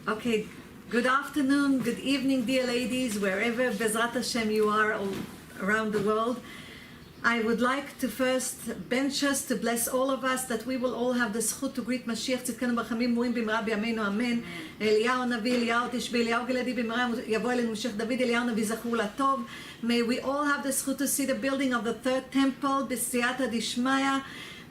Okay, good afternoon, good evening, dear ladies, wherever Bezrat Hashem you are all around the world. I would like to first bench us to bless all of us that we will all have the zchut to greet Mashiach tzidkenu ברחמים מרואים במהרה בימינו אמן. אליהו הנביא, אליהו תשבי, אליהו גלעדי במהרה יבוא אלינו משיח דוד, אליהו הנביא זכור לטוב. May we all have the zchut to see the building of the third temple בסייעתא דשמיא.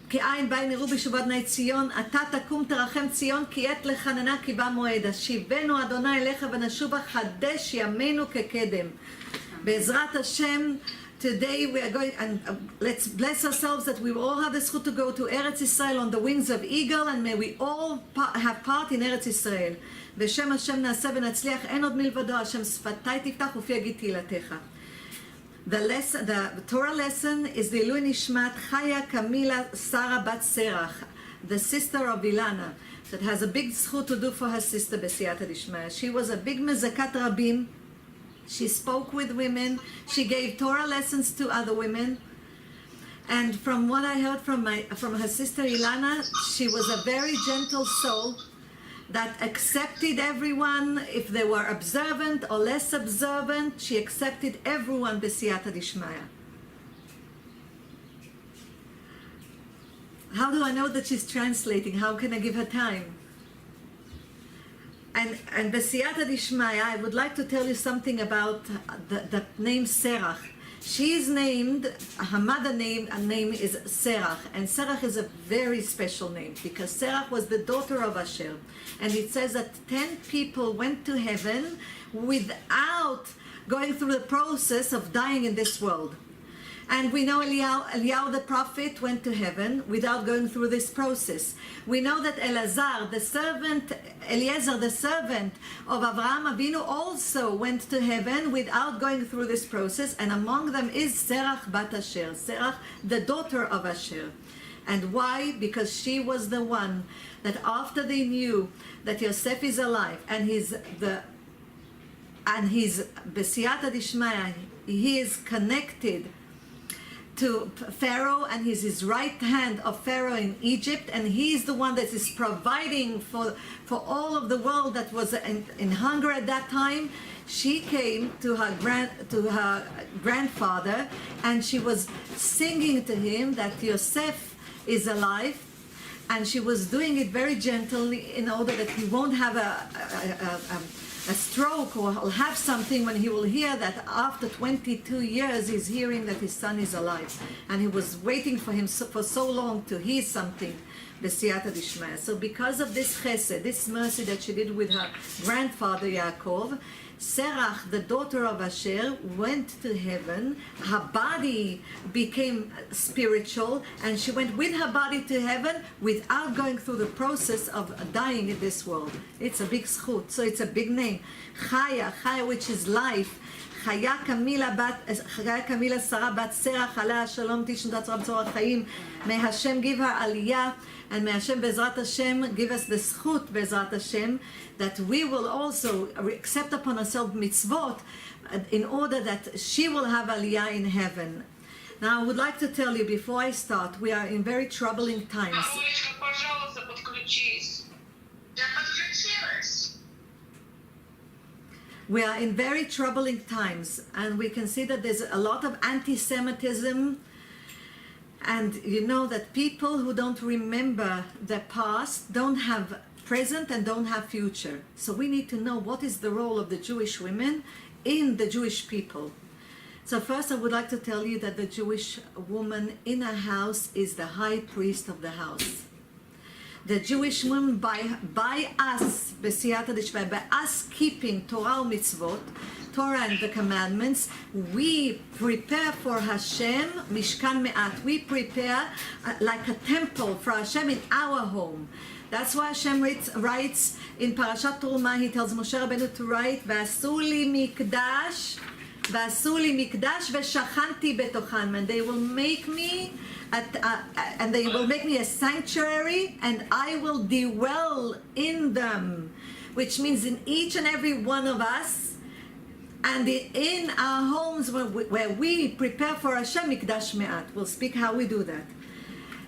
כי עין בין יראו בשוב אדני ציון, אתה תקום תרחם ציון, כי עת לחננה כי בא מועד. השיבנו אדוני אליך ונשובה חדש ימינו כקדם. בעזרת השם, today we are going, and let's bless ourselves that we will all have the zchut to go to Eretz Israel on the wings of eagle, and may we all have part in Eretz Israel. בשם השם נעשה ונצליח, אין עוד מלבדו, השם שפתי תפתח ופי יגיד תהילתך. The Torah lesson is the Ilui Nishmat Chaya Kamila Sarah Bat Serach, the sister of Ilana, that has a big zchut to do for her sister B'siyata Dishmaya. She was a big mezakat rabim. She spoke with women. She gave Torah lessons to other women. And from what I heard from her sister Ilana, she was a very gentle soul that accepted everyone, if they were observant or less observant. She accepted everyone b'siyata dishmaya. How do I know that she's translating? How can I give her time? And b'siyata dishmaya, I would like to tell you something about the name Serach. She's named, her mother name is Serach, and Serach is a very special name because Serach was the daughter of Asher, and it says that 10 people went to heaven without going through the process of dying in this world. And we know Eliyahu the prophet went to heaven without going through this process. We know that Eliezer the servant of Avraham Avinu also went to heaven without going through this process, and among them is Serach bat Asher, Serach the daughter of Asher. And why? Because she was the one that after they knew that Yosef is alive and he's b'siyata dishmaya, he is connected to Pharaoh, and he's his right hand of Pharaoh in Egypt, and he's the one that is providing for all of the world that was in hunger at that time. She came to her grandfather, and she was singing to him that Yosef is alive, and she was doing it very gently in order that he won't have a stroke or he'll have something when he will hear that after 22 years he's hearing that his son is alive, and he was waiting for him for so long to hear something b'siyata dishmaya. So because of this chesed, this mercy that she did with her grandfather Yaakov, Serach, the daughter of Asher, went to heaven. Her body became spiritual, and she went with her body to heaven without going through the process of dying in this world. It's a big zchut, so it's a big name. Chaya, Chaya, which is life. Chaya Kamila Sarah bat Serach alea shalom tishnu tzara b'tzor chaim. May Hashem give her aliyah, and may Hashem Bezrat Hashem give us the zchut Bezrat Hashem that we will also accept upon ourselves mitzvot in order that she will have aliyah in heaven. Now I would like to tell you before I start, we are in very troubling times. We are in very troubling times, and we can see that there's a lot of anti-Semitism. And you know that people who don't remember the past don't have present and don't have future. So we need to know what is the role of the Jewish women in the Jewish people. So first I would like to tell you that the Jewish woman in a house is the high priest of the house. The Jewish woman, by us, b'siyata dishmaya, by us keeping Torah and mitzvot, Torah and the commandments, we prepare for Hashem mishkan me'at. We prepare like a temple for Hashem in our home. That's why Hashem writes in Parashat Terumah, he tells Moshe Rabbeinu to write, "V'asu li mikdash v'shachanti betochan," and they will make me a sanctuary, and I will dwell in them, which means in each and every one of us, and in our homes where we prepare for Hashem mikdash me'at. We'll speak how we do that.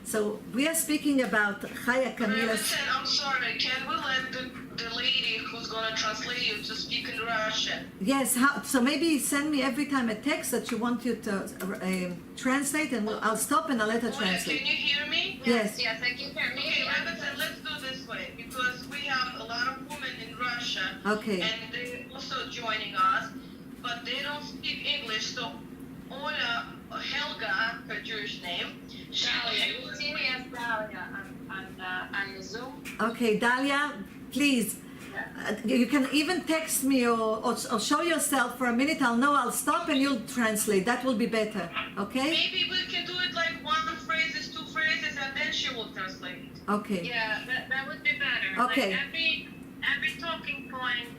So we are speaking about Chaya Camila. I'm sorry, can we let the lady who's going to translate you to speak in Russian? Yes, so maybe send me every time a text that you want you to translate, and I'll stop and I'll let her translate. Can you hear me? Yes. Yes, I can hear me. Okay, let's do this way, because we have a lot of women in Russia, Okay. and they're also joining us, but they don't speak English, so Ola, Helga, her Jewish name, Dalia, you see me as Dalia on the Zoom. Okay, Dalia, please. You can even text me or show yourself for a minute. I'll stop and you'll translate. That will be better. Okay? Maybe we can do it like one phrase, two phrases, and then she will translate it. Okay. Yeah, that would be better. Okay. Like every talking point,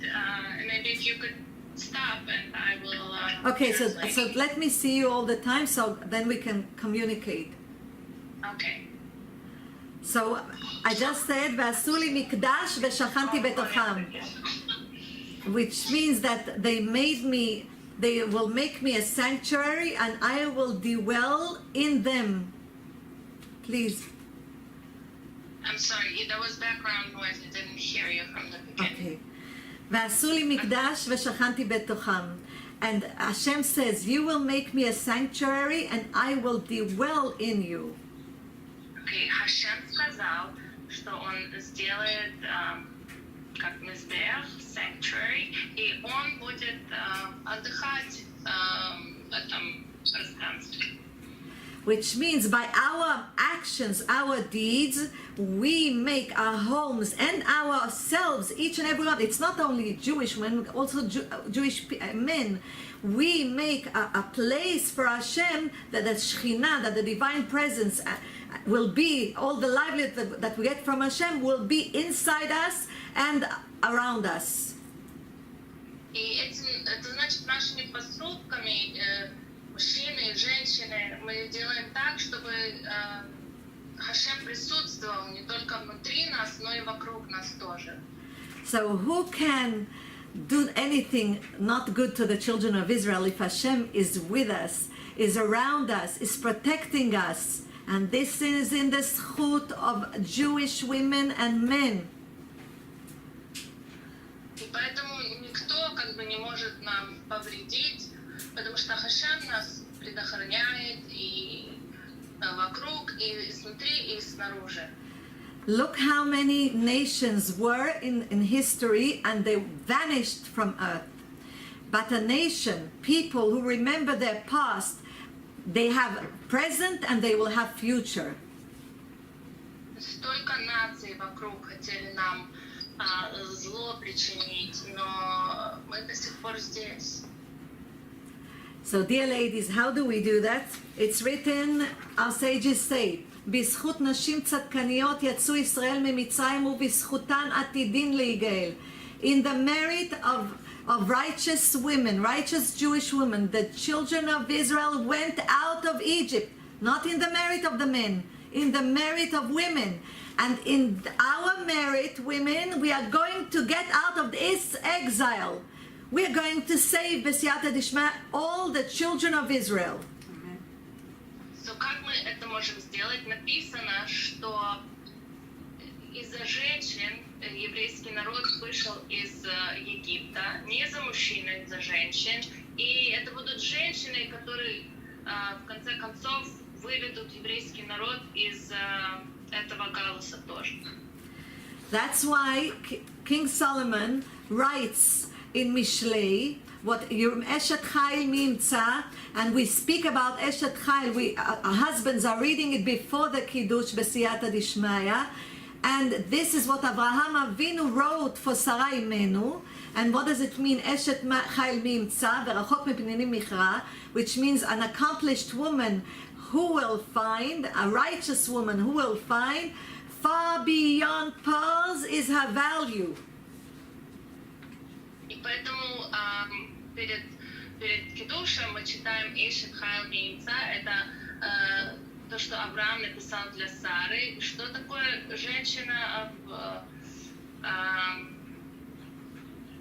maybe if you could stop and I will. Okay, so translate. let me see you all the time, so then we can communicate. Okay. So I just said, ועשו לי מקדש ושכנתי בתוכם, which means that they will make me a sanctuary and I will dwell in them. Please. I'm sorry, there was background noise. I didn't hear you from the beginning. Okay. ועשו לי מקדש ושכנתי בתוכם. And Hashem says, you will make me a sanctuary and I will dwell in you. Okay, Hashem сказал, что он сделает как мизбех, sanctuary, и он будет отдыхать в этом пространстве. Which means by our actions, our deeds, we make our homes and ourselves, each and every one. It's not only Jewish women, also Jewish men. We make a place for Hashem, that the Shekhinah, that the divine presence will be, all the livelihood that we get from Hashem will be inside us and around us. И это значит, нашими поступками мужчины и женщины мы делаем так, чтобы Хашем присутствовал не только внутри нас, но и вокруг нас тоже. So who can do anything not good to the children of Israel if Hashem is with us, is around us, is protecting us? And this is in the zchut of Jewish women and men. И поэтому никто как бы не может нам повредить, потому что Хашем нас предохраняет и вокруг, и снутри, и снаружи. Look how many nations were in history and they vanished from earth. But a nation, people who remember their past, they have present and they will have future. Столько наций вокруг хотели нам зло причинить, но мы до сих пор здесь. So dear ladies, how do we do that? It's written, our sages say, בזכות נשים צדקניות יצאו ישראל ממצרים ובזכותן עתידין להיגאל. In the merit of righteous women, righteous Jewish women, the children of Israel went out of Egypt, not in the merit of the men, in the merit of women. And in our merit, women, we are going to get out of this exile. We are going to save B'siyata Dishma all the children of Israel. So, как мы это можем сделать? Написано, что из-за женщин еврейский народ вышел из Египта, не из-за мужчин, а из-за женщин. И это будут женщины, которые в конце концов выведут еврейский народ из этого галуса тоже. That's why King Solomon writes in Mishlei, what Eshet Chayil Mimtza, and we speak about Eshet Chayil, our husbands are reading it before the Kiddush B'siyata Dishmaya, and this is what Avraham Avinu wrote for Sarah Imenu. And what does it mean? Eshet Chayil Mimtza, V'rachok Mipninim Michra, which means an accomplished woman who will find, a righteous woman who will find, far beyond pearls is her value. И поэтому перед Кидушем мы читаем Эшет Хайл Мимца, это то, что Авраам написал для Сары. Что такое женщина,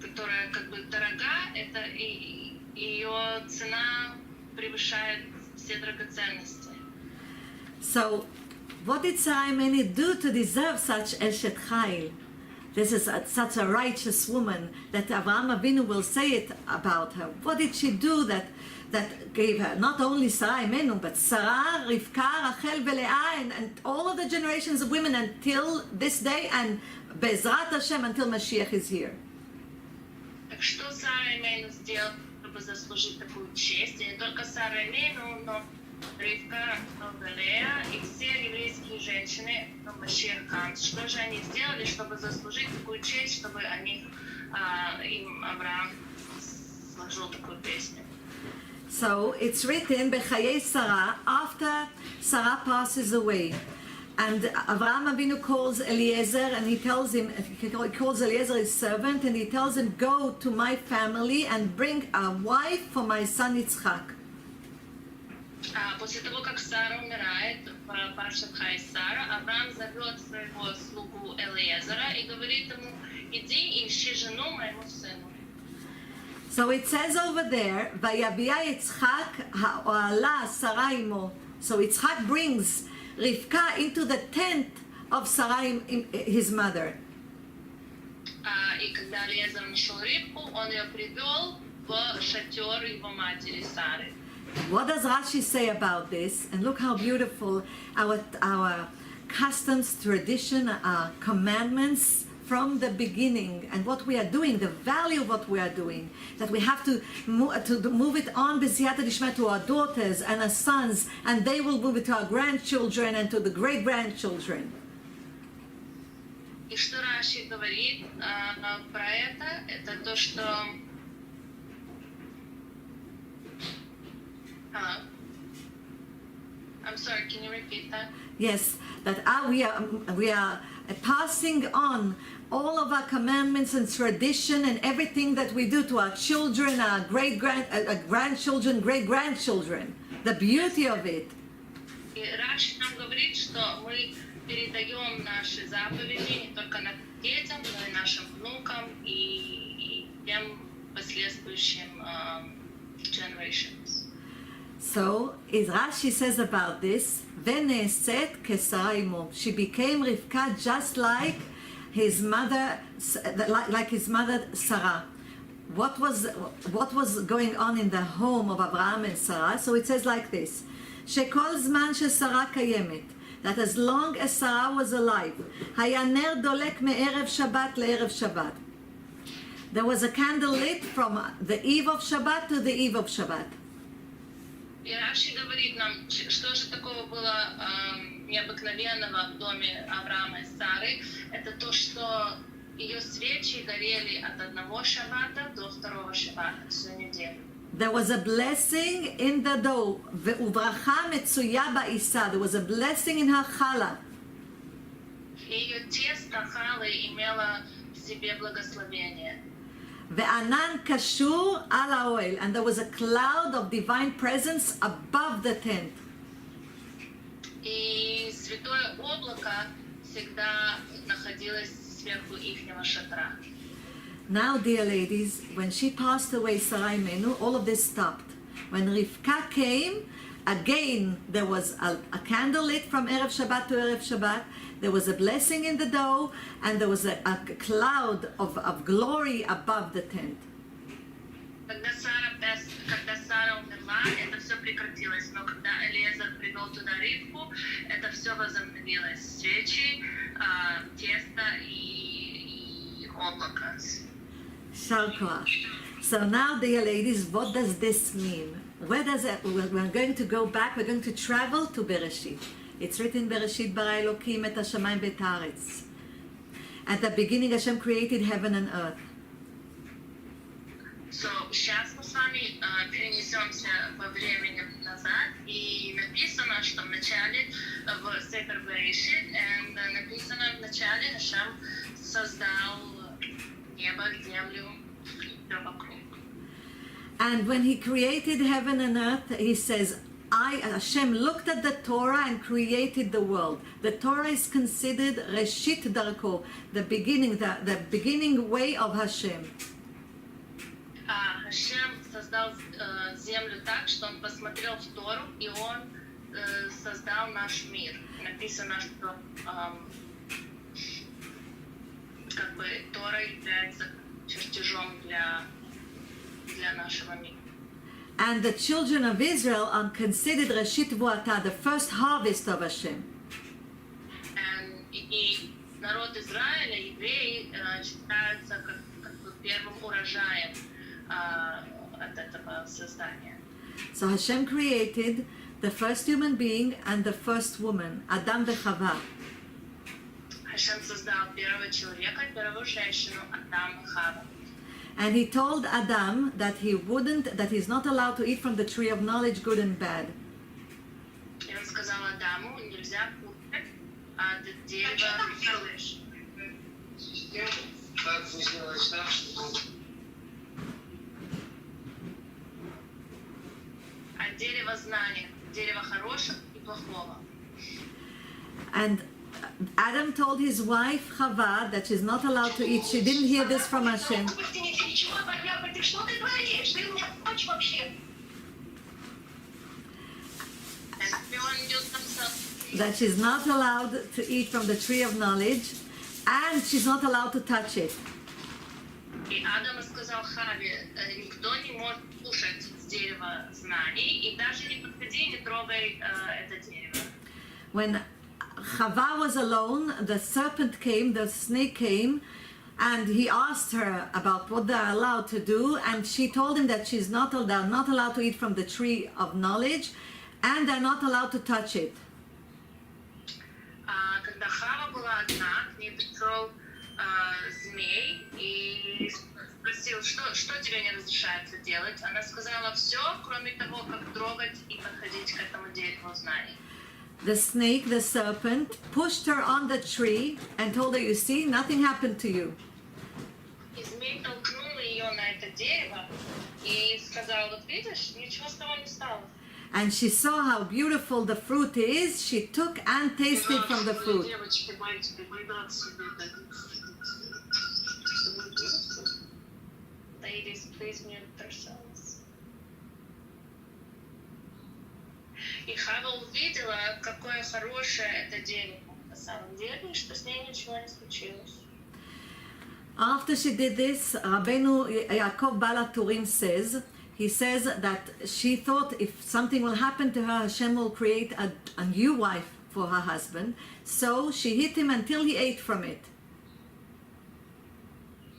которая как бы дорога, это ее цена превышает все драгоценности. So what did Sarah Imenu do to deserve such Eshet Chayil? This is such a righteous woman that Avraham Avinu will say it about her. What did she do that gave her not only Sarah Imenu, but Sarah, Rivka, Rachel, Leah, and all of the generations of women until this day, and Be'ezrat Hashem until Mashiach is here. Так что Сара Имейну сделала, чтобы заслужить такую честь? И не только Сара Имейну, но Ривка, Лея и все еврейские женщины, Машиах Хан. Что же они сделали, чтобы заслужить такую честь, чтобы им Авраам сложил такую песню? So it's written Bechayei Sarah, after Sarah passes away, and Avraham Avinu calls Eliezer, and he calls Eliezer his servant, and he tells him, go to my family and bring a wife for my son Yitzchak. После того, как Сара умирает, Паршат Хай Сара, Авраам зовет своего слугу Элиезера и говорит ему, иди и ищи жену моему сыну. So it says over there, Vayavia Yitzchak ha'oala Sarah imo. So Yitzchak brings Rivka into the tent of Sarah, his mother. И когда Элиезер нашел Ривку, он ее привел в шатер его матери Сары. What does Rashi say about this? And look how beautiful our customs, tradition, our commandments from the beginning, and what we are doing, the value of what we are doing, that we have to move it on b'siyata dishma to our daughters and our sons, and they will move it to our grandchildren and to the great-grandchildren. И что Раши говорит про это то, что I'm sorry, can you repeat that? Yes, that we are passing on all of our commandments and tradition and everything that we do to our children, our grandchildren, great-grandchildren. The beauty of it. И Раши нам говорит, что мы передаем наши заповеди не только нашим детям, но и нашим внукам и тем последующим generations. So, Rashi says about this, Veneset kesara imo. She became Rivka just like his mother, like his mother Sarah. What was going on in the home of Abraham and Sarah? So it says like this: Shekol zman sheSarah kayemet. That as long as Sarah was alive, haya ner dolek me'erev Shabbat le'erev Shabbat. There was a candle lit from the eve of Shabbat to the eve of Shabbat. И Раши говорит нам, что же такого было необыкновенного в доме Авраама и Сары. Это то, что ее свечи горели от одного шаббата до второго шаббата всю неделю. There was a blessing in the dough. Ubracha metzuya ba'isa. There was a blessing in her challah. И ее тесто халы имело в себе благословение. Ve'anan kashur al ha'oel, and there was a cloud of divine presence above the tent. И святое облако всегда находилось сверху ихнего шатра. Now, dear ladies, when she passed away, Sarah Imenu, all of this stopped. When Rivka came, again there was a candle lit from Erev Shabbat to Erev Shabbat. There was a blessing in the dough, and there was a cloud of glory above the tent. Когда Сара умерла, это все прекратилось. Но когда Элиезер привел туда Ривку, это все возобновилось. Свечи, тесто и облако. So now, dear ladies, what does this mean? Where does it? We're going to go back. We're going to travel to Bereshit. It's written, Bereshit bara Elokim et hashamayim v'et haaretz. At the beginning, Hashem created heaven and earth. So, сейчас мы с вами перенесемся во времени назад, и написано, что в начале, в Сефер Берешит, написано, в начале Хашем создал небо, землю, все вокруг. And when he created heaven and earth, he says, Hashem looked at the Torah and created the world. The Torah is considered Reshit Darko, the beginning way of Hashem. Хашем создал землю так, что он посмотрел в Тору, и он создал наш мир. Написано, что как бы Тора является чертежом для нашего мира. And the children of Israel are considered Rashit Vuata, the first harvest of Hashem. И народ Израиля, евреи, считаются как бы первым урожаем от этого создания. So Hashem created the first human being and the first woman, Adam v'Chava. Хашем создал первого человека, первую женщину, Адам и Хава. And he told Adam that he's not allowed to eat from the tree of knowledge, good and bad. И он сказал Адаму, нельзя кушать от дерева. Как вы сделаете так, чтобы... От дерева знания, дерева хорошего и плохого. And Adam told his wife Chava that she's not allowed to eat. She didn't hear this from Hashem. That she's not allowed to eat from the tree of knowledge, and she's not allowed to touch it. И Адам сказал Хаве, никто не может кушать с дерева знаний, и даже не подходи, не трогай это дерево. When Chava was alone, the serpent came, the snake came, and he asked her about what they're allowed to do, and she told him that they're not allowed to eat from the tree of knowledge, and they're not allowed to touch it. Когда Хава была одна, к ней пришел змей и спросил, что тебе не разрешается делать. Она сказала все, кроме того, как трогать и подходить к этому дереву знаний. The snake, the serpent, pushed her on the tree and told her, you see, nothing happened to you. И змей толкнул ее на это дерево и сказал, вот видишь, ничего с тобой не стало. And she saw how beautiful the fruit is. She took and tasted from the fruit. Ladies, please mute themselves. И Хава увидела, какое хорошее это дерево на самом деле, что с ней ничего не случилось. After she did this, Rabbeinu Yaakov Baal HaTurim says that she thought if something will happen to her, Hashem will create a new wife for her husband. So she hit him until he ate from it.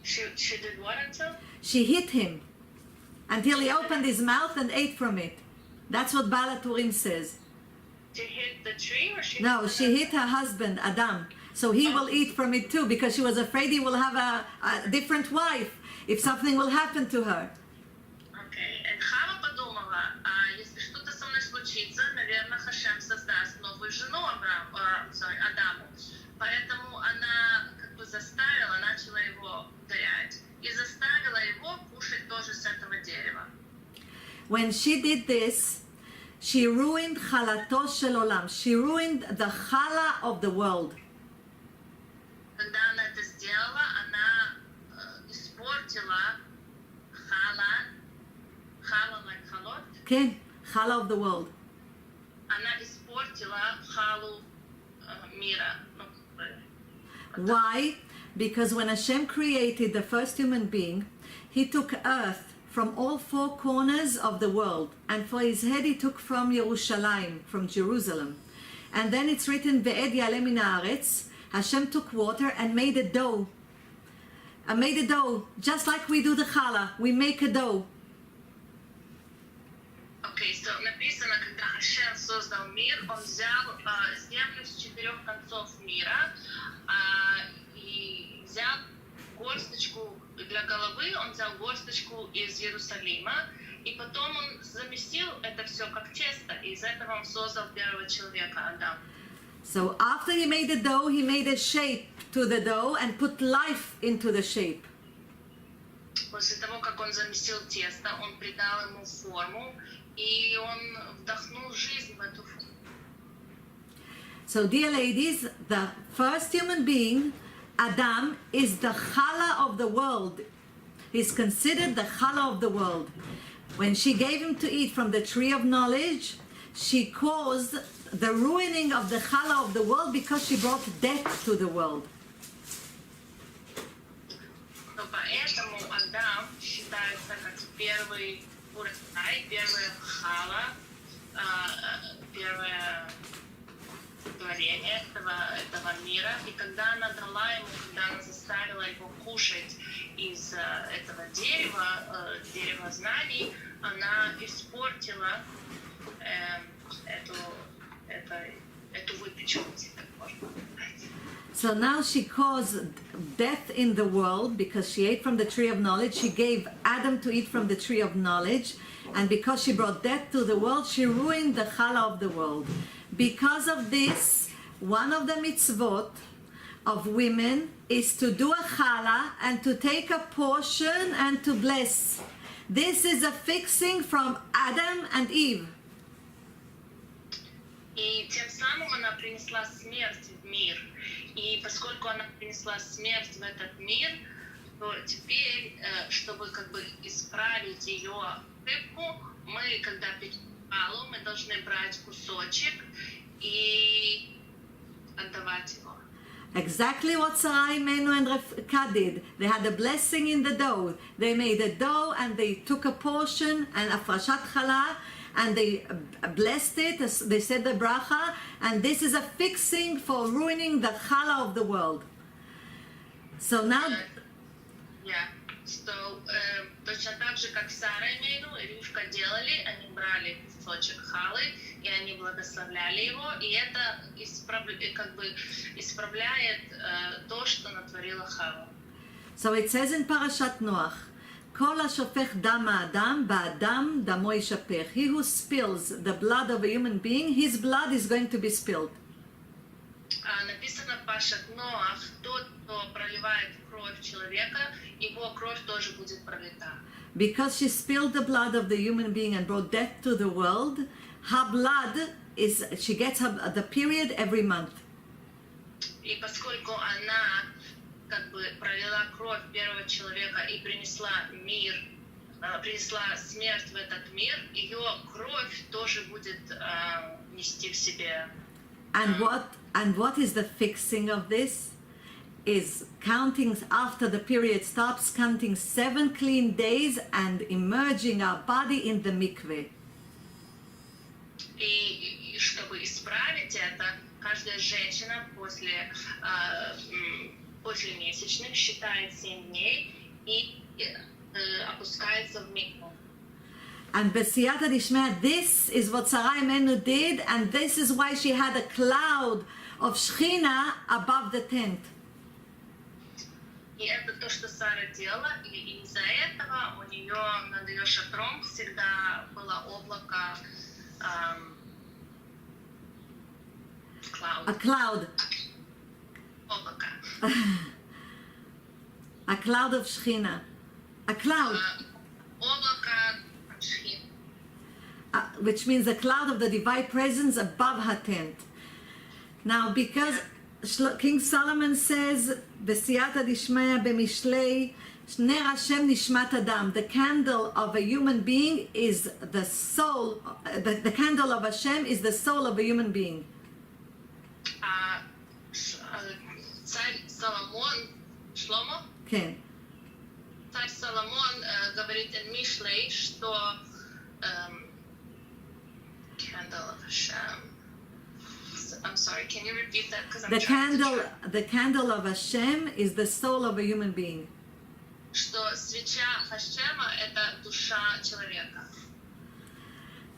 She did what until? She hit him until he opened his mouth and ate from it. That's what Baal HaTurim says. She hit the tree or she? No, she hit her husband, Adam. So he will eat from it too, because she was afraid he will have a different wife if something will happen to her. Okay. And Хава подумала, если что-то со мной случится, наверное, Хашем создаст новую жену Адаму. Поэтому она как бы начала его ударять и заставила его кушать тоже с этого дерева. When she did this, she ruined chalato shel olam. She ruined the chala of the world. Когда она это сделала, она испортила хала like халот. Okay, chala of the world. Она испортила халу мира. Why? Because when Hashem created the first human being, He took earth from all four corners of the world, and for his head He took from Yerushalayim, from Jerusalem. And then it's written, Ve'ed yaleh min haaretz. Hashem took water and made a dough. Just like we do the challah, we make a dough. Okay, so написано, когда Хашем создал мир, он взял землю с четырех концов мира и взял горсточку для головы, он взял горсточку из Иерусалима, и потом он замесил это все как тесто, и из этого он создал первого человека, Адам. So after he made the dough, he made a shape to the dough and put life into the shape. После того, как он замесил тесто, он придал ему форму, и он вдохнул жизнь в эту форму. So dear ladies, the first human being, Adam, is the challah of the world. He's considered the challah of the world. When she gave him to eat from the tree of knowledge, she caused the ruining of the challah of the world because she brought death to the world. Но поэтому Адам считается как первый урожай, первая хала, первое творение этого мира. И когда она дала ему, когда она заставила его кушать из этого дерева, дерева знаний, она испортила эту выпечку, так можно сказать. So now she caused death in the world because she ate from the tree of knowledge. She gave Adam to eat from the tree of knowledge. And because she brought death to the world, she ruined the challah of the world. Because of this, one of the mitzvot of women is to do a challah and to take a portion and to bless. This is a fixing from Adam and Eve. И тем самым она принесла смерть в мир. И поскольку она принесла смерть в этот мир, то теперь, чтобы как бы исправить ее ошибку, мы, когда печем халу, мы должны брать кусочек и отдавать его. Exactly what Sarai, Imenu, and Rivka did. They had a blessing in the dough. They made a dough and they took a portion and afrashat challah and they blessed it. They said the bracha, and this is a fixing for ruining the challah of the world. So now, Точно так же, как Сара Имейну и Ривка делали, они брали кусочек халы, и они благословляли его, и это исправляет то, что натворила Хава. So it says in Parashat Noach, כל השופך דם האדם, באדם דמו ישפך. He who spills the blood of a human being, his blood is going to be spilled. Написано в Парашат Ноах, тот, кто проливает кровь человека, его кровь тоже будет пролита. Because she spilled the blood of the human being and brought death to the world, her blood is, she gets the period every month. И поскольку она как бы пролила кровь первого человека и принесла мир, принесла смерть в этот мир, ее кровь тоже будет нести в себе. And what is the fixing of this? Is counting after the period stops, counting 7 clean days and immerging our body in the mikveh. И чтобы исправить это, каждая женщина после месячных считает 7 дней и опускается в микву. And Besiyata Dishmea, this is what Sarai Imenu did, and this is why she had a cloud of Shechina above the tent. И это то, что Сара делала, и из-за этого у нее над ее шатром всегда было облако, A cloud. облако. A cloud of Shechina. A cloud. Облако Шхин. Which means a cloud of the divine presence above her tent. Now, because King Solomon says, Besiyata Dishmaya b'mishlei, Ner Hashem nishmat Adam. The candle of a human being is the soul. The candle of Hashem is the soul of a human being. Царь Соломон, Шломо? Okay. Царь Соломон говорит in Мишлей, что candle of Hashem. I'm sorry, can you repeat that? Because I'm The candle of Hashem is the soul of a human being. Что свеча Хашема — это душа человека.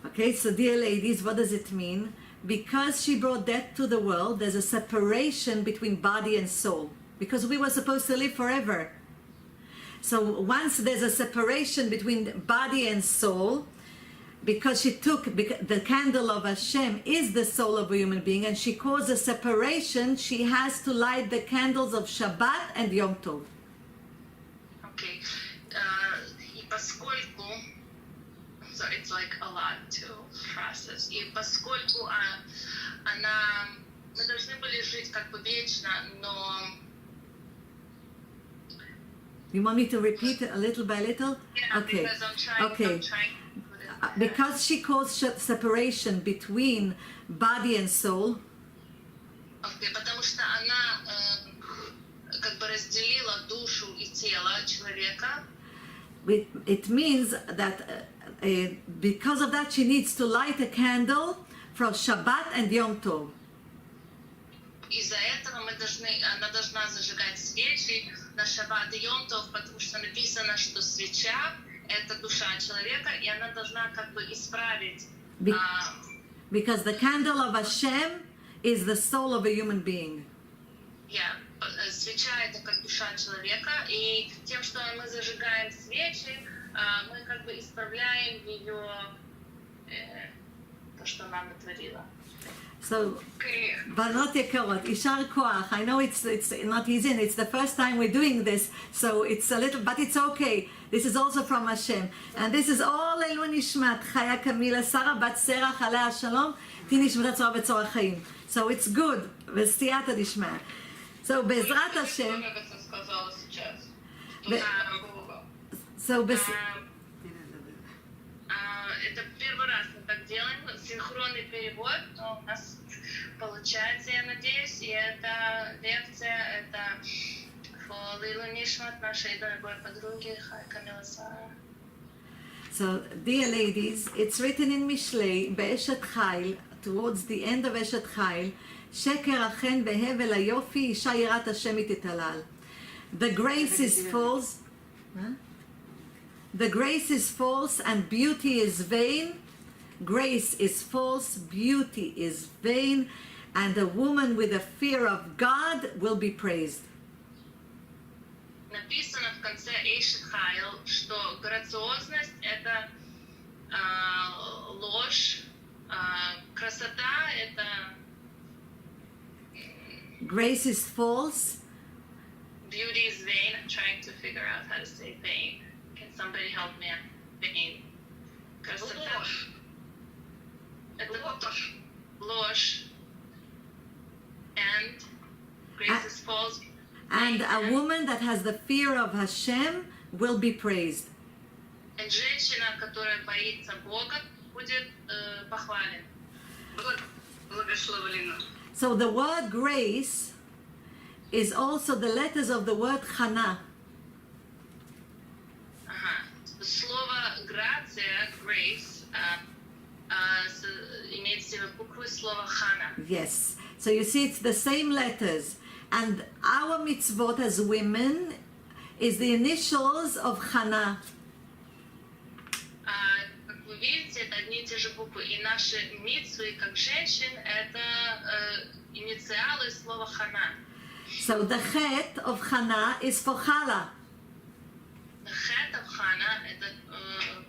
Okay, so dear ladies, what does it mean? Because she brought death to the world, there's a separation between body and soul. Because we were supposed to live forever. So once there's a separation between body and soul, because she took, the candle of Hashem is the soul of a human being, and she caused a separation, she has to light the candles of Shabbat and Yom Tov. Okay. И поскольку, so it's like a lot to process. И поскольку мы должны были жить как бы вечно, но... You want me to repeat it a little by little? Yeah, Okay. Because I'm trying because she caused separation between body and soul, Окей, потому что она как бы разделила душу и тело человека. it means that because of that she needs to light a candle for Shabbat and Yom Tov. Из-за этого она должна зажигать свечи на Шаббат и Йом Тов, потому что написано, что свеча — это душа человека, и она должна как бы исправить. Because the candle of Hashem is the soul of a human being. Свеча — это как душа человека, и тем, что мы зажигаем свечи, мы как бы исправляем ее, то, что она натворила. So, Banot Yekarot, Ishar Koach. I know it's not easy, and it's the first time we're doing this, so it's a little, but it's okay. This is also from Hashem, and this is all Elu Nishmat Chaya Kamila Sarah Bat Serach Alea Shalom Ti Nishmat Tzora B'Tzora Chaim. So it's good. V'Siyata Nishma. So Bezrat Hashem. So это первый раз мы так делаем, синхронный перевод, но у нас получается, я надеюсь, и эта лекция, это Лейлу Нишмат, нашей дорогой подруги Камила Сара. So, dear ladies, it's written in Mishlei, Be'eshet Chayil, towards the end of Eshet Chayil, Sheker achen behevel hayofi, isha yirat Hashem tithalal. The grace is false. Huh? The grace is false and beauty is vain. Grace is false, beauty is vain, and a woman with a fear of God will be praised. Написано в конце Эйшет Хайл, что грациозность — это ложь, красота — это... Grace is false. Beauty is vain. I'm trying to figure out how to say vain. Can somebody help me? Vain. Красота. Это ложь. And grace is false. And a woman that has the fear of Hashem will be praised. And женщина, которая боится Бога, будет похвалена. Благословлена. So the word grace is also the letters of the word Chana. Слово грация, grace, имеет в виду буквы слова Хана. Yes. So you see, it's the same letters. And our mitzvot as women is the initials of Chana. Как вы видите, это одни и те же буквы. И наши митцвы, как женщин, это инициалы слова Хана. So the chet of Chana is for Chala. The chet of Hana, это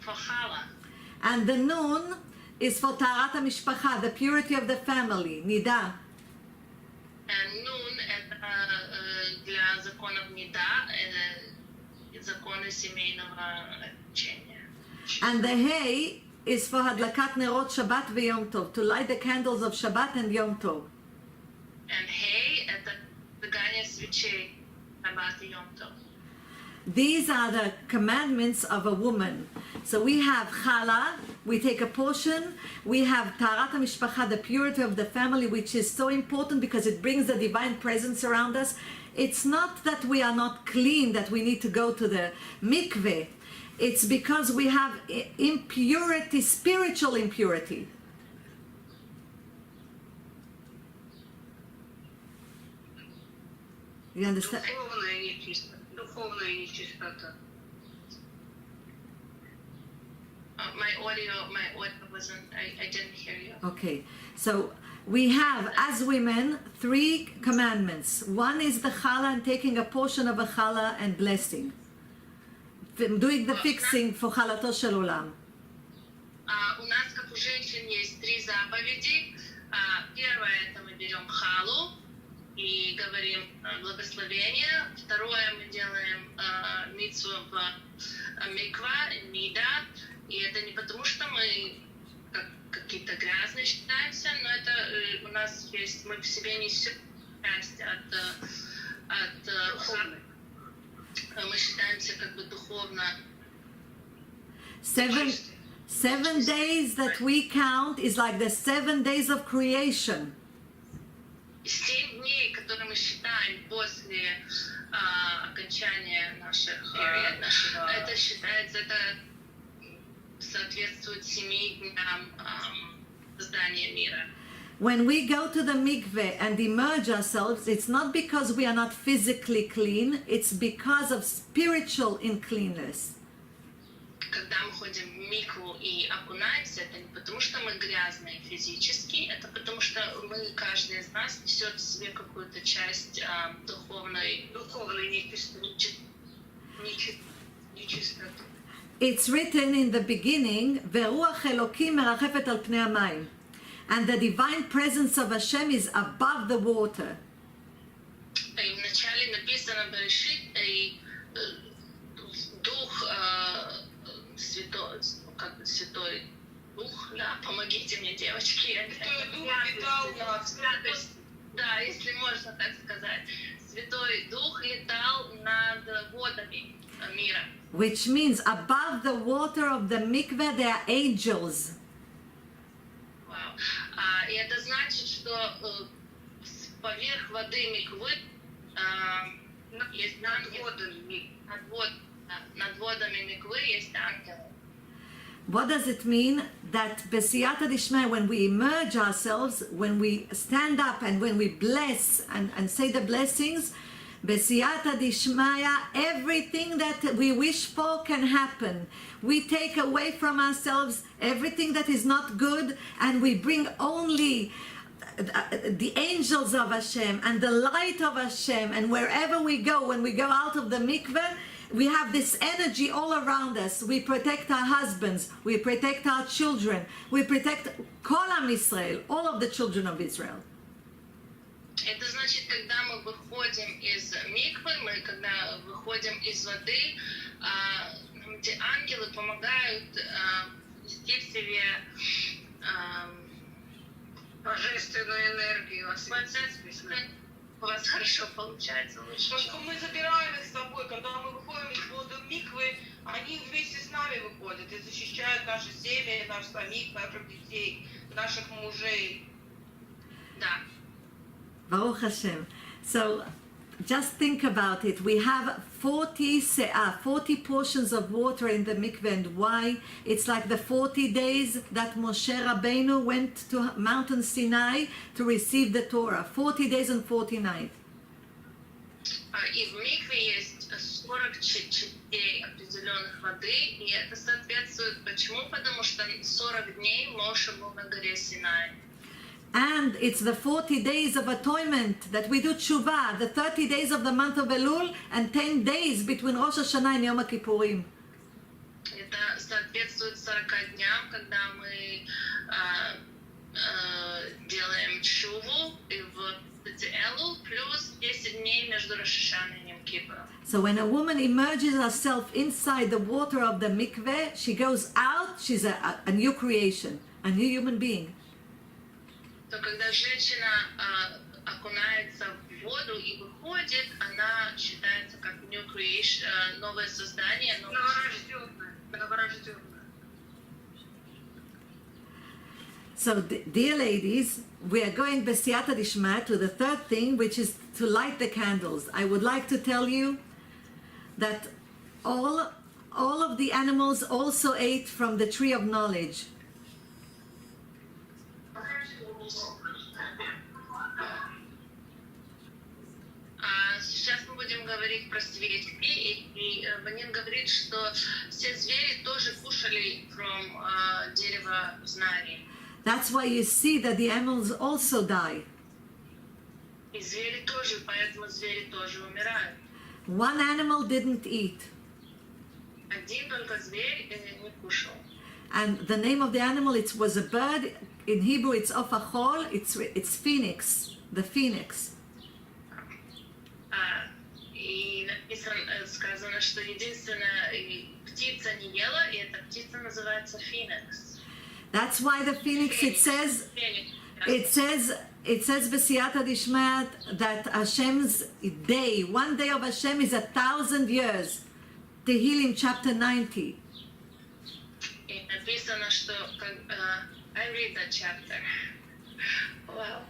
for Chala. And the nun is for Tarat HaMishpacha, the purity of the family, Nida. And Nun — это для законов Нида, законы семейного учения. And the Hey is for Hadlakat Nerot Shabbat veYom Tov, to light the candles of Shabbat and Yom Tov. And Hey — это зажигание свечей Шаббат и Йом Тов. These are the commandments of a woman. So we have Chala, we take a portion. We have Tarat HaMishpacha, the purity of the family, which is so important because it brings the divine presence around us. It's not that we are not clean, that we need to go to the mikveh. It's because we have impurity, spiritual impurity. You understand? Духовная нечистота. My audio wasn't, I didn't hear you. Okay, so we have, as women, 3 commandments. One is the challah and taking a portion of a challah and blessing. Doing the fixing for chalato shel olam. У нас, как у женщин, есть 3 заповеди. Первое — это мы берем халу и говорим благословение. Второе — мы делаем митцву в миква, нида. И это не потому, что мы какие-то грязные считаемся, но это у нас есть, мы в себе несем часть от мы считаемся как бы духовно. 7 days that we count is like the 7 days of creation. 7 дней, которые мы считаем после окончания наших лет, это считается, это соответствует 7 дням создания мира. When we go to the mikveh and immerse ourselves, it's not because we are not physically clean, it's because of spiritual uncleanness. Когда мы ходим в микву и окунаемся, это не потому, что мы грязные физически, это потому, что мы, каждый из нас несет в себе какую-то часть духовной нечистоты. It's written in the beginning, "Veruach Elokim merachefet al pnei hamayim," and the divine presence of Hashem is above the water. И вначале написано Берешит, и Дух Святой, как бы Святой Дух, да, помогите мне, девочки. Святой Дух летал над святостью. Да, если можно так сказать. Святой Дух летал над водами мира. Which means above the water of the mikveh there are angels. Вау. И это значит, что поверх воды миквы есть ангелы. Над водами миквы есть ангелы. What does it mean? That B'siyata Dishmaya, when we immerse ourselves, when we stand up and when we bless and say the blessings, B'siyata Dishmaya, everything that we wish for can happen. We take away from ourselves everything that is not good, and we bring only the angels of Hashem and the light of Hashem, and wherever we go, when we go out of the mikveh, we have this energy all around us. We protect our husbands, we protect our children, we protect Kol Am Yisrael, all of the children of Israel. Это значит, когда мы выходим из миквы, когда выходим из воды, эти ангелы помогают нести в себе Божественную энергию. У вас хорошо получается лучше. Поскольку мы забираем их с собой, когда мы выходим из воды миквы, они вместе с нами выходят и защищают наши семьи, наших самих, наших детей, наших мужей. Да. Baruch Hashem. So just think about it. We have 40 portions of water in the mikveh, and why? It's like the 40 days that Moshe Rabbeinu went to Mountain Sinai to receive the Torah. 40 days and 40 nights. И в микве есть 40 частей определенных воды, и это соответствует. Почему? Потому что 40 дней Моше был на горе Синай. And it's the 40 days of atonement that we do tshuva, the 30 days of the month of Elul, and 10 days between Rosh Hashanah and Yom Kippurim. Это соответствует 40 дням, когда мы делаем чуву и в Элул, плюс 10 дней между Рош ха-Шана и Йом Кипуром. So when a woman immerses herself inside the water of the mikveh, she goes out, she's a new creation, a new human being. То когда женщина окунается в воду и выходит, она считается как new creation, новое создание, Новорожденная. So, dear ladies, we are going B'siyata Dishmaya to the third thing, which is to light the candles. I would like to tell you that all of the animals also ate from the tree of knowledge. Сейчас мы будем говорить про свечки, и Ванин говорит, что все звери тоже кушали from дерева знаний. That's why you see that the animals also die. И звери тоже, поэтому звери тоже умирают. One animal didn't eat. Один только зверь не кушал. And the name of the animal, it was a bird. In Hebrew, it's ofachol. It's phoenix, the phoenix. И сказано, что единственная птица не ела, и эта птица называется феникс. That's why the phoenix, it says B'siyata Dishmaya that Hashem's day, one day of Hashem is 1,000 years. Tehillim chapter 90. И написано, что I read that chapter. Wow.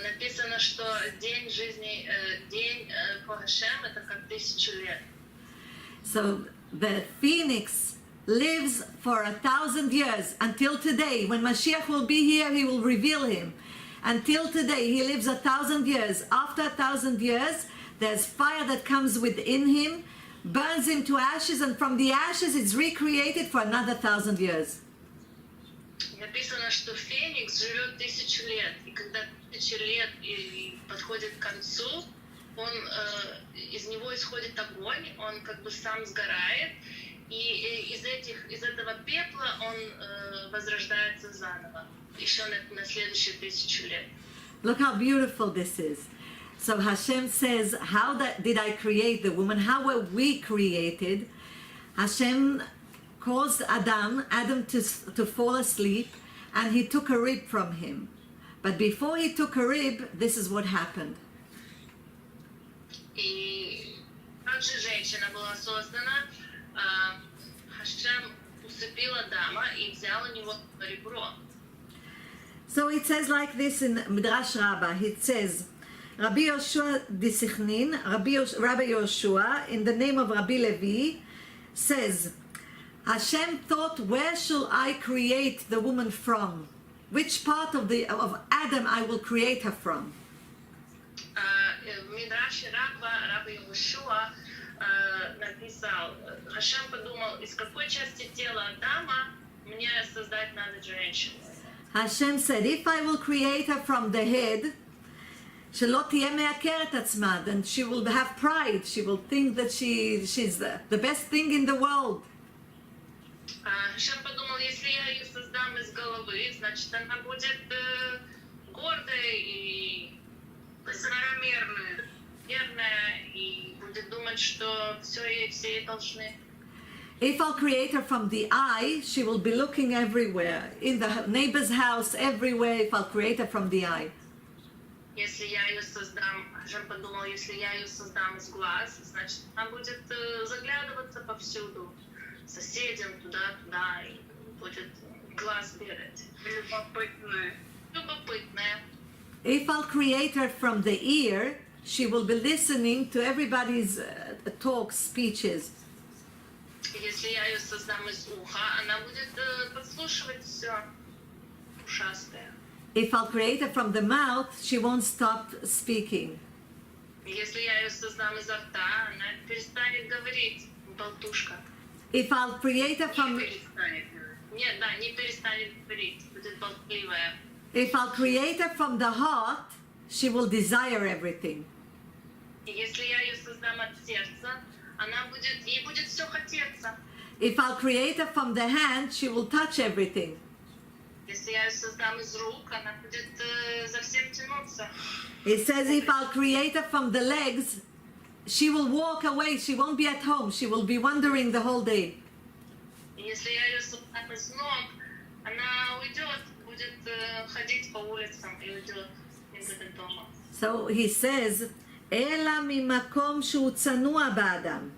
Написано, что день жизни, день по Хашем это как 1000 лет. So the phoenix lives for 1,000 years until today. When Mashiach will be here, he will reveal him. Until today, he lives 1,000 years. After 1,000 years, there's fire that comes within him, burns him to ashes, and from the ashes it's recreated for another 1,000 years. Написано, что Феникс живет 1000 лет, и когда 1000 лет и подходит к концу, он, из него исходит огонь, он как бы сам сгорает, и из этого пепла он возрождается заново, еще на следующие 1000 лет. Look how beautiful this is. So Hashem says, did I create the woman? How were we created? Hashem caused Adam to fall asleep, and he took a rib from him. But before he took a rib, this is what happened. И также женщина была создана, Хашем усыпил Адама и взял у него ребро. So it says like this in Midrash Rabbah. It says, Rabbi Yoshua Disichnin, Rabbi Yoshua, in the name of Rabbi Levi, says, Hashem thought, where shall I create the woman from? Which part of Adam I will create her from? В Мидраше Рабби Йошуа написал, Хашем подумал, из какой части тела Адама мне создать надо женщину. Hashem said, if I will create her from the head, שלא תהיה מעקרת עצמה, then she will have pride, she will think that she's the best thing in the world. Хашем подумал, если я ее создам из головы, значит она будет гордой и высокомерная и будет думать, что все ей должны. If I'll create her from the eye, she will be looking everywhere, in the neighbor's house, everywhere, if I'll create her from the eye. Если я ее создам, Хашем подумал, если я ее создам из глаз, значит она будет заглядываться повсюду, соседям, туда, и будет глаз бегать. Любопытная. If I'll create her from the ear, she will be listening to everybody's talks, speeches. Если я ее создам из уха, она будет подслушивать все ушастое. If I'll create her from the mouth, she won't stop speaking. Если я ее создам изо рта, она перестанет говорить, болтушка. If I'll create her from... Не перестанет говорить, будет болтливая. If I'll create her from the heart, she will desire everything. Если я ее создам от сердца, ей будет все хотеться. If I'll create her from the hand, she will touch everything. Если я ее создам из рук, она будет за всем тянуться. It says if I'll create her from the legs, she will walk away, she won't be at home, she will be wandering the whole day. Если я ее создам из ног, она уйдет, будет ходить по улицам и уйдет, не будет дома. So he says, Ela mimakom shu tsanua ba'adam.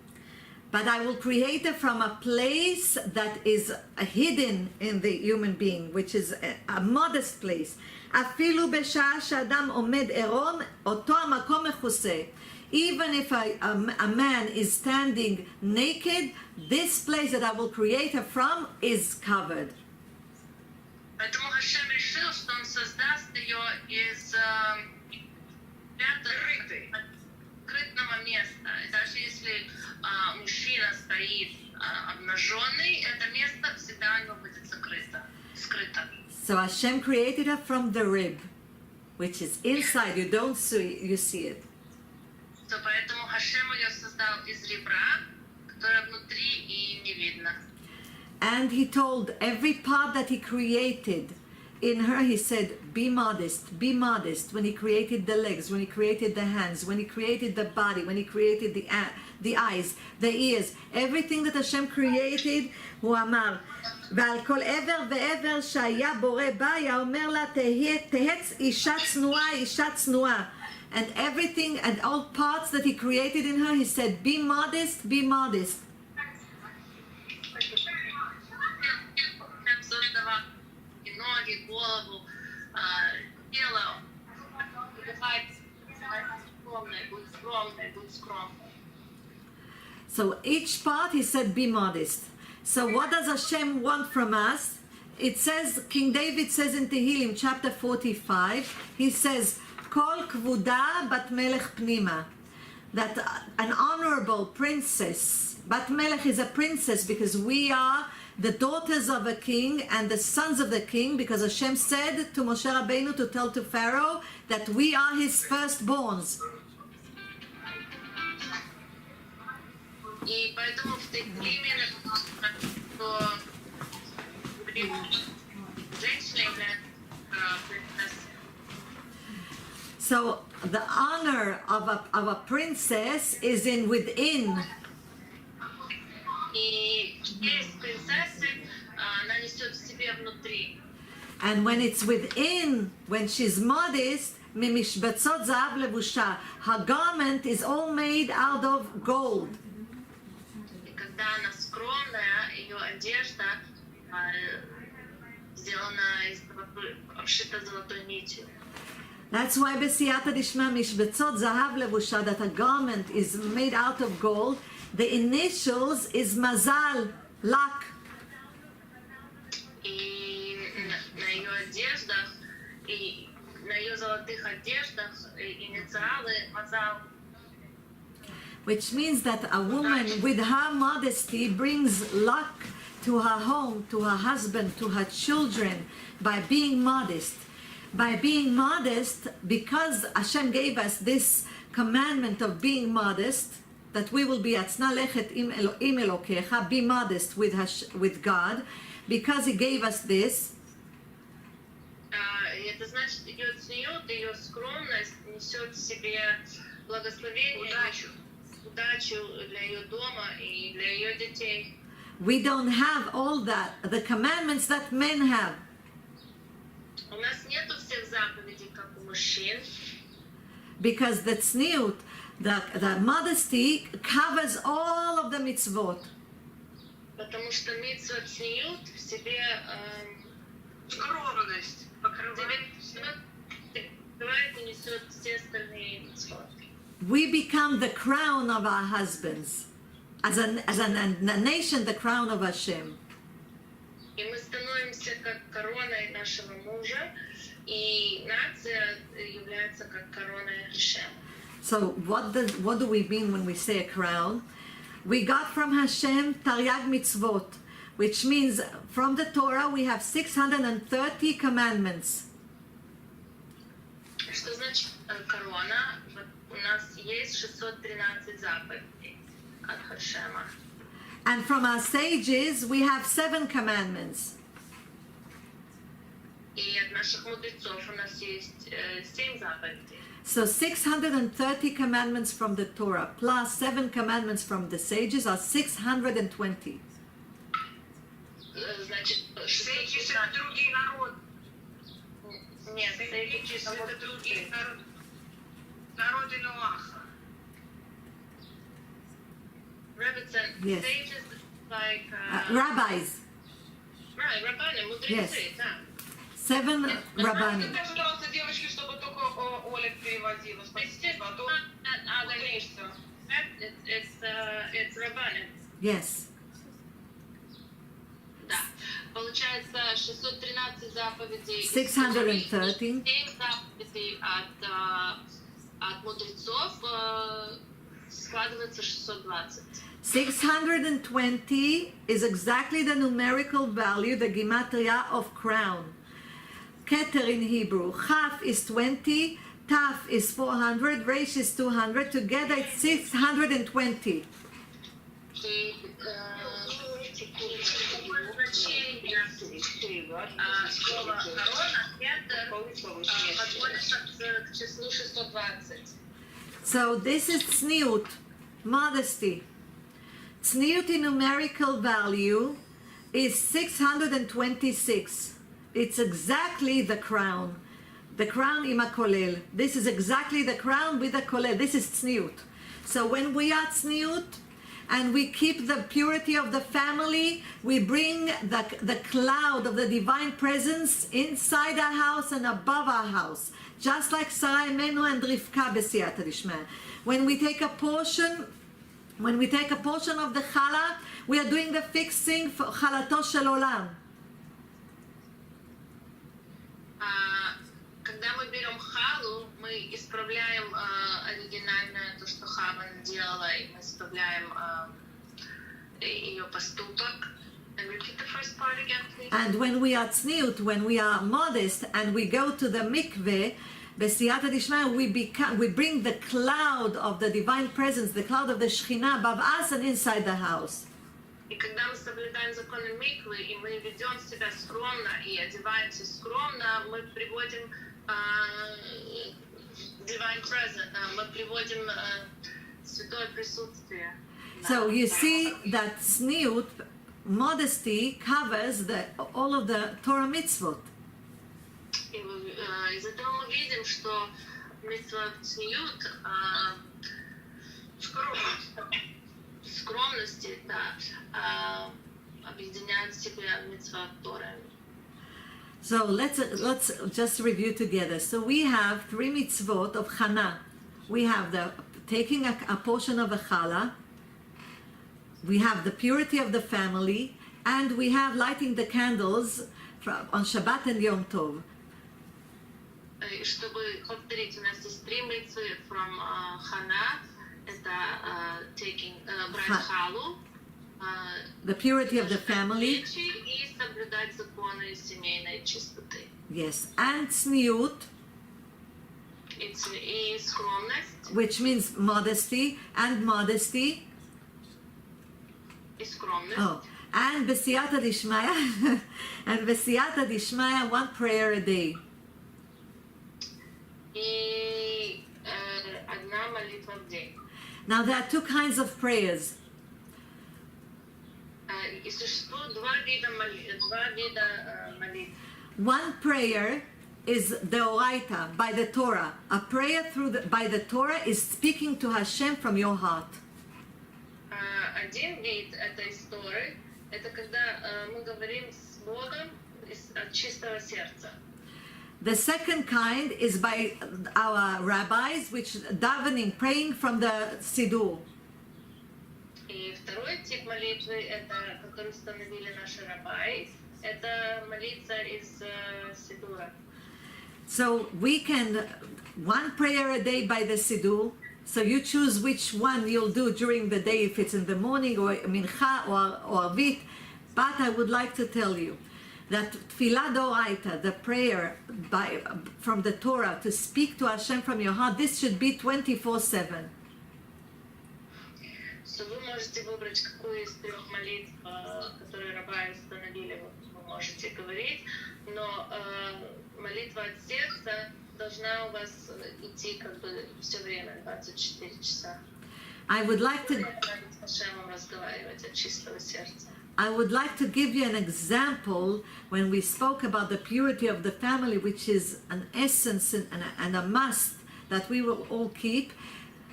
But I will create her from a place that is hidden in the human being, which is a modest place. Afilu בשעה שאדם עומד עירום, אותו המקום מכוסה. Even if a man is standing naked, this place that I will create her from is covered. Поэтому Хашем решил, что он создаст ее из скрытного места. И даже если мужчина стоит обнаженный, это место всегда у него будет скрыто. So Hashem created her from the rib, which is inside. You don't see, you see it. So, поэтому Хашем ее создал из ребра, которое внутри и не видно. And he told every part that he created in her, he said, be modest, be modest. When he created the legs, when he created the hands, when he created the body, when he created the eyes, the ears, everything that Hashem created, הוא אמר, ועל כל עבר ועבר שהיה בורא בה, היה אומר לה, תהץ אישה צנועה, אישה צנועה. And everything and all parts that he created in her, he said, be modest, be modest. ноги, голову, тело. Будь скромной. So each part he said be modest. So what does Hashem want from us? It says, King David says in Tehillim chapter 45, he says, Kol kvuda bat melech pnima. That an honorable princess, bat melech is a princess because we are the daughters of a king and the sons of the king, because Hashem said to Moshe Rabbeinu to tell to Pharaoh that we are his firstborns. И поэтому в Tehillim что женщина является принцессой. So the honor of a princess is in within. И честь принцессы, она несет в себе внутри. And when it's within, when she's modest, ממשבצות זהב לבושה, her garment is all made out of gold. И когда она скромная, ее одежда сделана из обшита золотой нитью. That's why בסייעתא דשמיא משבצות זהב לבושה, that a garment is made out of gold. The initials is mazal, luck. И на ее одеждах, и на ее золотых одеждах инициалы мазал. Which means that a woman with her modesty brings luck to her home, to her husband, to her children, by being modest. By being modest, because Hashem gave us this commandment of being modest, that we will be atzna lechet im Elokecha, be modest with God, because He gave us this. Это значит, ее цниют, ее скромность несет в себе благословение, удачу для ее дома и для ее детей. We don't have all that, the commandments that men have. У нас нету всех заповедей, как у мужчин. Because the tzniut, the modesty, covers all of the mitzvot. Потому что митцва цниют в себе Скромность покрывает все. покрывает и несет все остальные митцвот. We become the crown of our husbands. As a nation, the crown of Hashem. И мы становимся как короной нашего мужа, и нация является как короной Хашем. So what do we mean when we say a crown? We got from Hashem Taryag mitzvot, which means from the Torah we have 630 commandments. Что значит корона? У нас есть 613 заповедей от Хашема. And from our sages we have 7 commandments. И от наших мудрецов у нас есть 7 заповедей. So 630 commandments from the Torah plus 7 commandments from the sages are 620. Значит, Сейчис — это другие народы. Нет, Сейчис — это другие народы. Народы Ноаха. Rebbitzin, Yes. sages like Rabbis, right, Rabbanim, мудрецы, Yes. да. 7 Скажите, Rabbanim. пожалуйста, девочки, чтобы только Оля переводила. Спасибо. А то путаешься. It's Rabbanim. Yes. Да. Получается 613 заповедей. 613. 7 заповедей от мудрецов складывается 620. 620 is exactly the numerical value, the gematria of crown. Keter in Hebrew. Chaf is 20, Taf is 400, Resh is 200. Together it's 620. И слово корона, кетер, подводится к числу 620. So this is tzniut, modesty. Tzniut in numerical value is 626. It's exactly the crown. The crown im kolel. This is exactly the crown with the kolel. This is tzniut. So when we are tzniut, and we keep the purity of the family. We bring the cloud of the divine presence inside our house and above our house, just like Sarah Imenu and Rivka b'siyata dishmaya. When we take a portion of the challah, we are doing the fixing for chalato shel olam. Когда мы берем халу, мы исправляем оригинальное, то, что Хава делала, и мы исправляем ее поступок. And repeat the first part again, please. And when we are tzniut, when we are modest, and we go to the mikveh, b'siyata dishmaya, we bring the cloud of the divine presence, the cloud of the Shekhinah above us and inside the house. И когда мы соблюдаем законы миквы, и мы ведем себя скромно, и одеваемся скромно, мы приводим divine presence, мы приводим святое присутствие. So you see that tzniut, modesty, covers all of the Torah mitzvot. Из этого мы видим, что митцва цниют, скромности, да, объединяют в себе митцва Торы. So let's just review together. So we have 3 mitzvot of Chana. We have the taking a portion of a challah. We have the purity of the family, and we have lighting the candles on Shabbat and Yom Tov. Чтобы повторить, у нас есть 3 митцвы from Хана. Это taking, брать халу. The purity of the family. И соблюдать законы семейной чистоты. Yes, and tzniut, И скромность. which means modesty, and modesty. И скромность. Oh, and b'siyata dishmaya, and b'siyata dishmaya, 1 prayer a day. И одна молитва в день. Now there are 2 kinds of prayers. И существует 2 вида молитв. One prayer is deoraita, by the Torah. A prayer by the Torah is speaking to Hashem from your heart. Один вид этой истории, это когда мы говорим с Богом от чистого сердца. The second kind is by our rabbis, which davening, praying from the Siddur. И второй тип молитвы, это, который установили наши рабби, это молиться из Сидура. So we can, 1 prayer a day by the Siddur. So you choose which one you'll do during the day, if it's in the morning or mincha or avit. But I would like to tell you that tefillah doraita, the prayer from the Torah to speak to Hashem from your heart, this should be 24/7. So вы можете выбрать, какую из 3 молитв, которые рабби установили, вы можете говорить, но молитва от сердца должна у вас идти как бы все время, 24 часа. I would like to разговаривать от чистого сердца. I would like to give you an example when we spoke about the purity of the family, which is an essence and a must that we will all keep.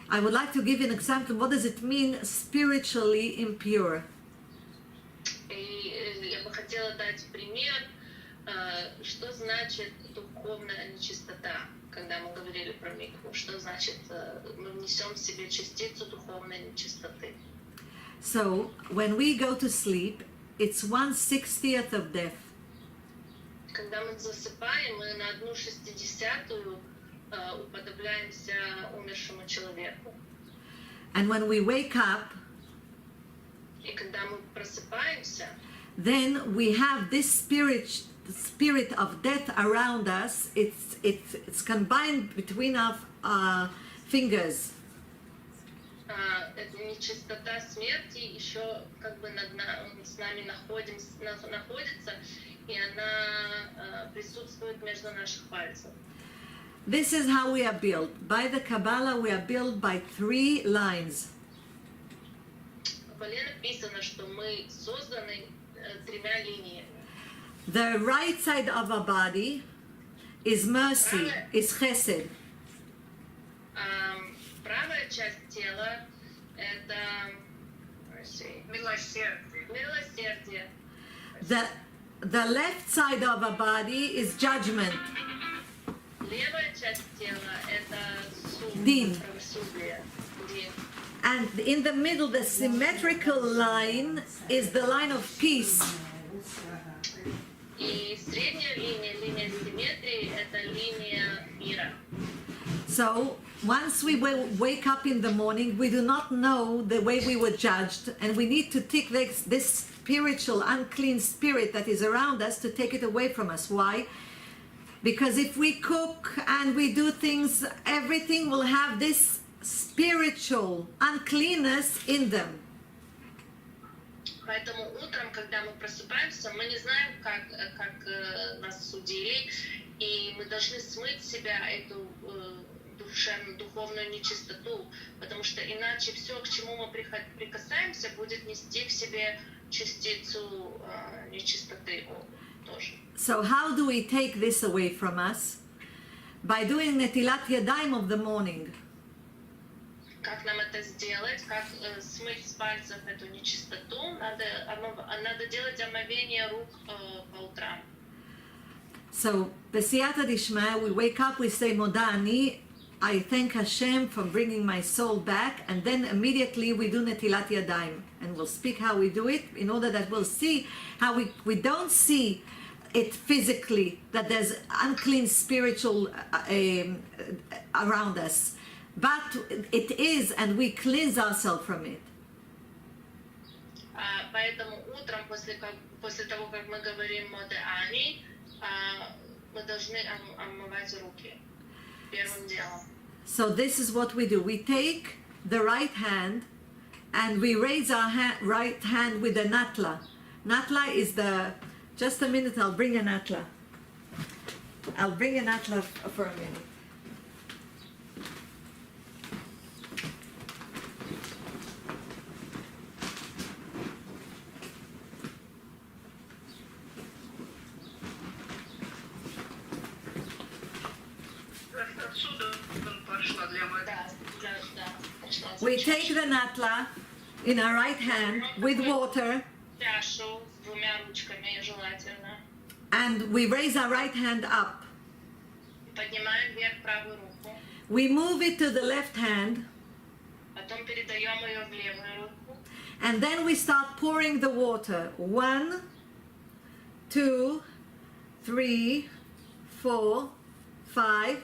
I would like to give you an example. What does it mean spiritually impure? И я бы хотела дать пример, что значит духовная нечистота, когда мы говорили про микву. Что значит, мы внесем в себе частицу духовной нечистоты. So when we go to sleep, it's 1/60th of death. Когда мы засыпаем, мы на 1/60 уподобляемся умершему человеку. And when we wake up, И когда мы просыпаемся, then we have this spirit of death around us. It's combined between our fingers. эта нечистота смерти еще как бы с нами находится, и она присутствует между наших пальцев. This is how we are built. By the Kabbalah, we are built by 3 lines. В Кабале написано, что мы созданы 3 линиями. The right side of our body is mercy, is chesed. Правая часть тела — это Милосердие. Милосердие. The left side of our body is judgment. Левая часть тела – это суд, Дин. правосудие. Дин. And in the middle, the symmetrical line is the line of peace. И средняя линия, линия симметрии – это линия мира. So once we wake up in the morning, we do not know the way we were judged, and we need to take this spiritual, unclean spirit that is around us to take it away from us. Why? Because if we cook and we do things, everything will have this spiritual uncleanness in them. Поэтому утром, когда мы просыпаемся, мы не знаем, как нас судили, и мы должны смыть с себя эту духовную нечистоту, потому что иначе все, к чему мы прикасаемся, будет нести в себе частицу нечистоты тоже. So how do we take this away from us? By doing netilat yadayim of the morning. Как нам это сделать? Как смыть с пальцев эту нечистоту? Надо делать омовение рук по утрам. So, b'siyata dishma, we wake up, we say Modani, I thank Hashem for bringing my soul back, and then immediately we do netilat yadayim, and we'll speak how we do it, in order that we'll see how we don't see it physically, that there's unclean spiritual around us, but it is, and we cleanse ourselves from it. Поэтому утром, после того, как мы говорим Модеани, мы должны омывать руки первым делом. So this is what we do. We take the right hand and we raise our right hand with the natla. Natla is the... Just a minute, I'll bring a natla. I'll bring a natla for a minute. Отсюда пошла для воды. We take the natla in our right hand with water Чашу с двумя ручками желательно. and we raise our right hand up. Поднимаем вверх правую руку. We move it to the left hand Потом передаем ее в левую руку. and then we start pouring the water. 1, 2, 3, 4, 5,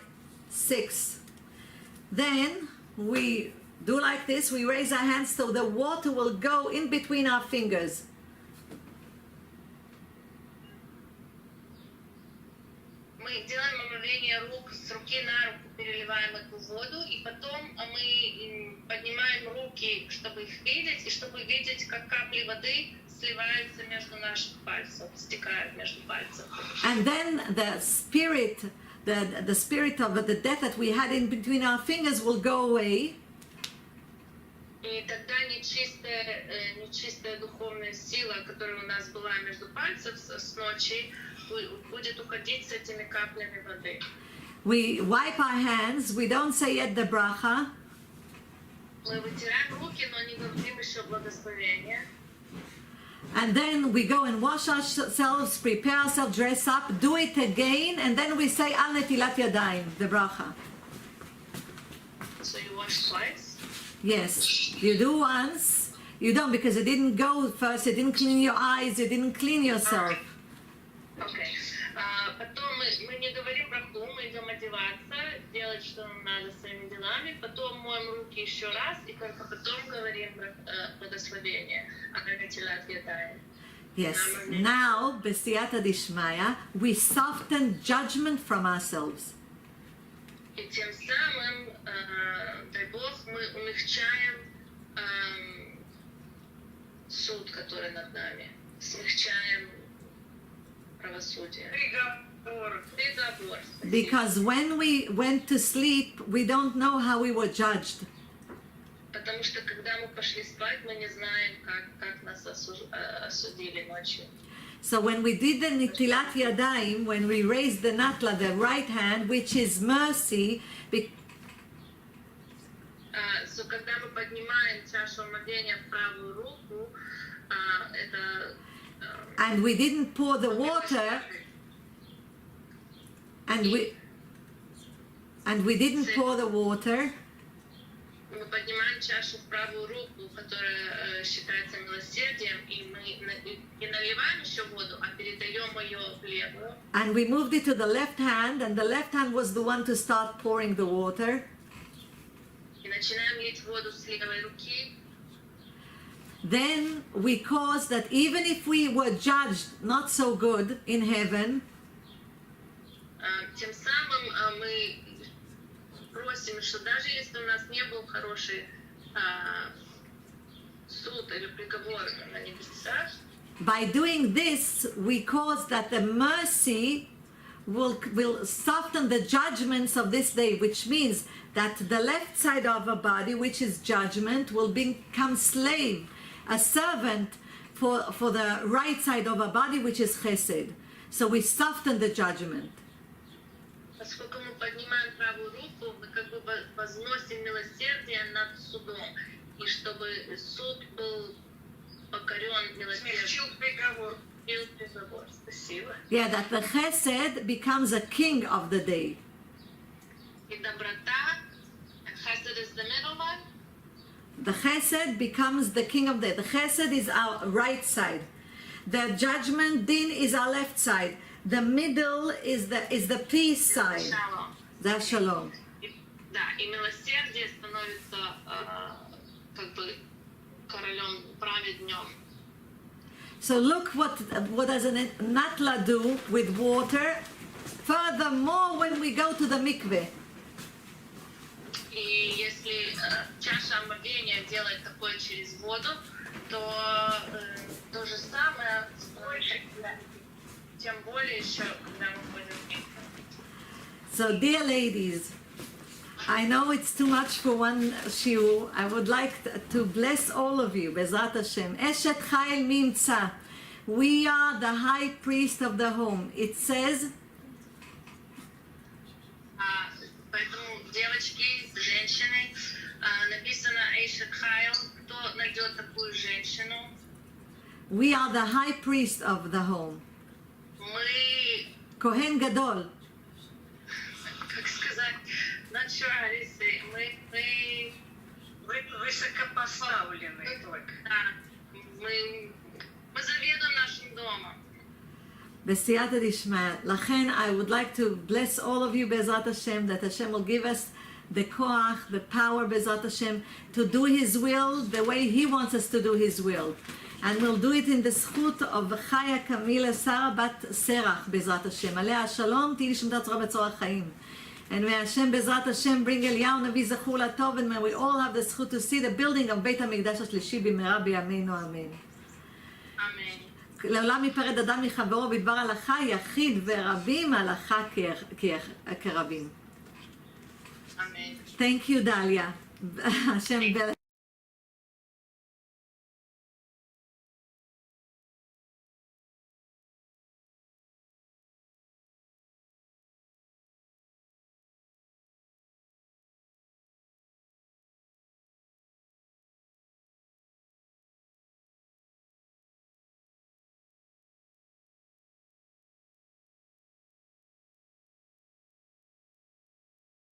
6. Then we do like this. We raise our hands so the water will go in between our fingers. Мы делаем омовение рук с руки на руку, переливаем эту воду, и потом мы поднимаем руки, чтобы их видеть, и чтобы видеть, как капли воды сливаются между наших пальцев, стекают между пальцев. And then the spirit of the death that we had in between our fingers will go away. И тогда нечистая духовная сила, которая у нас была между пальцев с ночи, будет уходить с этими каплями воды. We wipe our hands. We don't say yet the bracha. Мы вытираем руки, но не говорим еще благословение. And then we go and wash ourselves, prepare ourselves, dress up, do it again, and then we say Al Netilat Yadayim, the bracha. So you wash twice? Yes, you do once, you don't, because it didn't go first, you didn't clean your eyes, you didn't clean yourself. Окей. Потом мы не говорим браху, мы идем одеваться, делать, что нам надо своими делами, потом моем руки еще раз, и только потом говорим благословение. Yes, now, B'siyata Dishmaya, we soften judgment from ourselves. И тем самым, дай Бог, мы умягчаем суд, который над нами, смягчаем правосудие. Приговор. Приговор. Because when we went to sleep, we don't know how we were judged. Потому что когда мы пошли спать, мы не знаем, как нас осудили ночью. So when we did the Netilat Yadayim, when we raised the Natla, the right hand, which is mercy, so, когда мы поднимаем чашу омовения в правую руку, это... And we didn't pour the water, and we didn't pour the water, мы поднимаем чашу в правую руку, которая считается милосердием, и мы не наливаем еще воду, а передаем ее в левую. and we moved it to the left hand, and the left hand was the one to start pouring the water. И начинаем лить воду с левой руки. Then we caused that even if we were judged not so good in heaven, Тем самым мы просим, что даже если у нас не был хороший суд или приговор на небесах, by doing this, we cause that the mercy will soften the judgments of this day, which means that the left side of a body, which is judgment, will become slave, a servant for the right side of a body, which is chesed. So we soften the judgment. поскольку мы поднимаем правую руку, мы как бы возносим милосердие над судом, и чтобы суд был покорен милосердием. Смягчил приговор. Спасибо. Yeah, that the chesed becomes a king of the day. И доброта, chesed is the middle one. The chesed becomes the king of the day. The chesed is our right side. The judgment, din, is our left side. The middle is the peace side. Shalom. The shalom. Да, и милосердие становится как бы королем, праведнем. So look what does a natla do with water. Furthermore, when we go to the mikveh. И если чаша омовения делает такое через воду, то то же самое больше, тем более еще, когда мы ходим в микве. So dear ladies, I know it's too much for one shiur. I would like to bless all of you, Bezrat Hashem. Eshet Chayil Mimtza. We are the high priest of the home. It says, Поэтому, девочки, женщины, написано Эйшет Хайл, кто найдет такую женщину. we are the high priest of the home. Мы, Kohen Gadol. как сказать, not sure how to say, мы Вы высокопоставлены только. да, мы заведуем нашим домом. B'siyata dishma. Lachen, I would like to bless all of you, Bezrat Hashem, that Hashem will give us the koach, the power, Bezrat Hashem, to do His will the way He wants us to do His will. And we'll do it in the zchut of Chaya Camila Sarah Bat Serach, Bezrat Hashem. Alea Shalom, Tihi Shemtat Torah B'Tzorach Chaim. And may Hashem, Bezrat Hashem, bring Eliyahu Navi Zachur Latov, and may we all have the zchut to see the building of Beit HaMikdash HaShlishi b'mehera b'yameinu Amen. Amen. לעולם ייפרד אדם מחברו בדבר הלכה, יחיד ורבים, הלכה כרבים. Amen. Thank you, Dalia. Hashem bless.